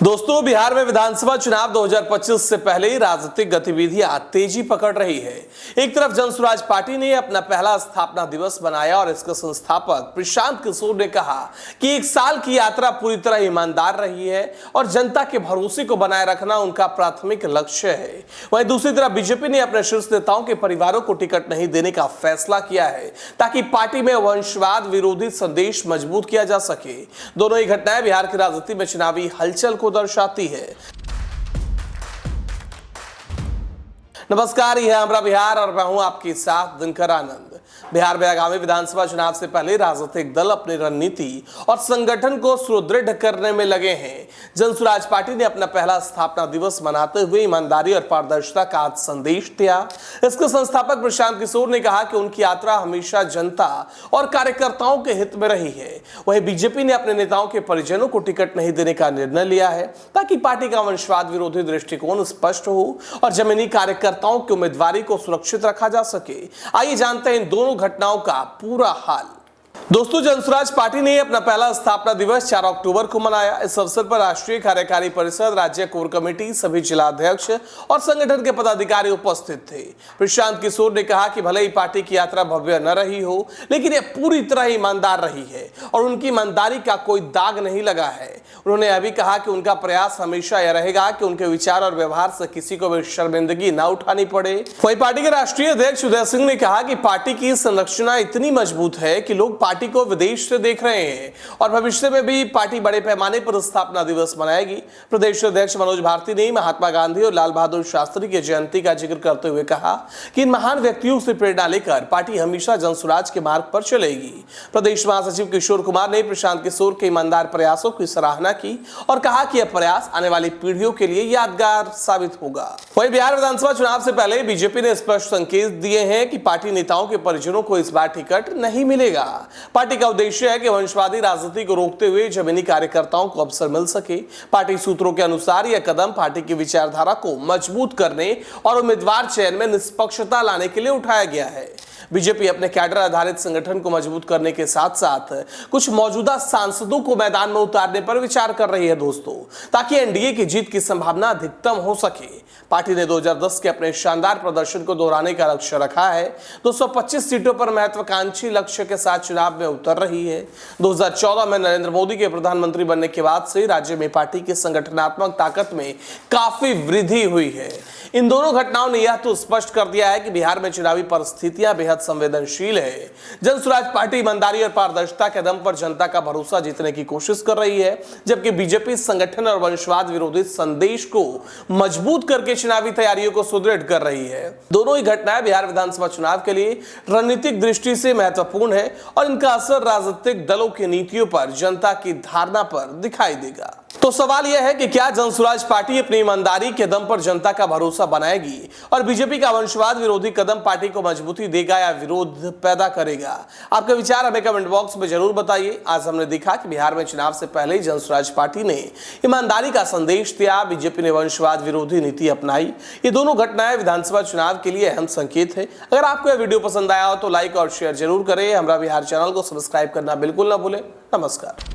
दोस्तों, बिहार में विधानसभा चुनाव 2025 से पहले ही राजनीतिक गतिविधियां तेजी पकड़ रही है। एक तरफ जनसुराज पार्टी ने अपना पहला स्थापना दिवस बनाया और इसके संस्थापक प्रशांत किशोर ने कहा कि एक साल की यात्रा पूरी तरह ईमानदार रही है और जनता के भरोसे को बनाए रखना उनका प्राथमिक लक्ष्य है। वहीं दूसरी तरफ बीजेपी ने अपने शीर्ष नेताओं के परिवारों को टिकट नहीं देने का फैसला किया है ताकि पार्टी में वंशवाद विरोधी संदेश मजबूत किया जा सके। दोनों ही घटनाएं बिहार की राजनीति में चुनावी हलचल को दर्शाती है। नमस्कार, यह हमारा बिहार और मैं हूं आपके साथ दिनकर आनंद। बिहार में आगामी विधानसभा चुनाव से पहले राजनीतिक दल अपनी रणनीति और संगठन को सुदृढ़ करने में लगे हैं। जनसुराज पार्टी ने अपना पहला स्थापना दिवस मनाते हुए ईमानदारी और पारदर्शिता का आज संदेश दिया। इसके संस्थापक प्रशांत किशोर ने कहा कि उनकी यात्रा हमेशा जनता और कार्यकर्ताओं के हित में रही है। वहीं बीजेपी ने अपने नेताओं के परिजनों को टिकट नहीं देने का निर्णय लिया है ताकि पार्टी का वंशवाद विरोधी दृष्टिकोण स्पष्ट हो और जमीनी कार्यकर्ताओं की उम्मीदवारी को सुरक्षित रखा जा सके। आइए जानते हैं इन दोनों घटनाओं का पूरा हाल। दोस्तों, जनसुराज पार्टी ने अपना पहला स्थापना दिवस 4 अक्टूबर को मनाया। इस अवसर पर राष्ट्रीय कार्यकारी परिषद, राज्य कोर कमेटी, सभी जिलाध्यक्ष और संगठन के पदाधिकारी उपस्थित थे। प्रशांत किशोर ने कहा कि भले ही पार्टी की यात्रा भव्य न रही हो, लेकिन यह पूरी तरह ईमानदार रही है और उनकी ईमानदारी का कोई दाग नहीं लगा है। उन्होंने यह भी कहा कि उनका प्रयास हमेशा यह रहेगा कि उनके विचार और व्यवहार से किसी को भी शर्मिंदगी न उठानी पड़े। वहीं पार्टी के राष्ट्रीय अध्यक्ष उदय सिंह ने कहा कि पार्टी की संरचना इतनी मजबूत है कि लोग पार्टी को विदेश से देख रहे हैं और भविष्य में भी पार्टी बड़े पैमाने पर स्थापना दिवस मनाएगी। प्रदेश अध्यक्ष मनोज भारती ने महात्मा गांधी और लाल बहादुर शास्त्री की जयंती का जिक्र करते हुए कहा कि इन महान व्यक्तियों से प्रेरणा लेकर पार्टी हमेशा जनसुराज के मार्ग पर चलेगी। प्रदेश महासचिव किशोर कुमार ने प्रशांत किशोर के ईमानदार प्रयासों की सराहना की और कहा कि यह प्रयास आने वाली पीढ़ियों के लिए यादगार साबित होगा। वहीं बिहार विधानसभा चुनाव से पहले बीजेपी ने स्पष्ट संकेत दिए हैं कि पार्टी नेताओं के परिजनों को इस बार टिकट नहीं मिलेगा। पार्टी का उद्देश्य है कि वंशवादी राजनीति को रोकते हुए जमीनी कार्यकर्ताओं को अवसर मिल सके। पार्टी सूत्रों के अनुसार यह कदम पार्टी की विचारधारा को मजबूत करने और उम्मीदवार चयन में निष्पक्षता लाने के लिए उठाया गया है। बीजेपी अपने कैडर आधारित संगठन को मजबूत करने के साथ साथ कुछ मौजूदा सांसदों को मैदान में उतारने पर विचार कर रही है दोस्तों, ताकि एनडीए की जीत की संभावना अधिकतम हो सके। पार्टी ने 2010 के अपने शानदार प्रदर्शन को दोहराने का लक्ष्य रखा है। 225 सीटों पर महत्वाकांक्षी लक्ष्य के साथ चुनाव में उतर रही है। 2014 में नरेंद्र मोदी के प्रधानमंत्री बनने के बाद से राज्य में पार्टी की संगठनात्मक ताकत में काफी वृद्धि हुई है। इन दोनों घटनाओं ने यह तो स्पष्ट कर दिया है कि बिहार में चुनावी परिस्थितियां बेहद संवेदनशील है। जनसुराज पार्टी ईमानदारी और पारदर्शिता के दम पर जनता का भरोसा जीतने की कोशिश कर रही है, जबकि बीजेपी संगठन और वंशवाद विरोधी संदेश को मजबूत करके चुनावी तैयारियों को सुदृढ़ कर रही है। दोनों ही घटनाएं बिहार विधानसभा चुनाव के लिए रणनीतिक दृष्टि से महत्वपूर्ण है और इनका असर राजनीतिक दलों की नीतियों पर, जनता की धारणा पर दिखाई देगा। तो सवाल यह है कि क्या जनसुराज पार्टी अपनी ईमानदारी के दम पर जनता का भरोसा बनाएगी और बीजेपी का वंशवाद विरोधी कदम पार्टी को मजबूती देगा या विरोध पैदा करेगा? आपके विचार हमें कमेंट बॉक्स में जरूर बताइए। आज हमने देखा कि बिहार में चुनाव से पहले जनसुराज पार्टी ने ईमानदारी का संदेश दिया, बीजेपी ने वंशवाद विरोधी नीति अपनाई। ये दोनों घटनाएं विधानसभा चुनाव के लिए अहम संकेत है। अगर आपको यह वीडियो पसंद आया हो तो लाइक और शेयर जरूर करें। हमारा बिहार चैनल को सब्सक्राइब करना बिल्कुल ना भूलें। नमस्कार।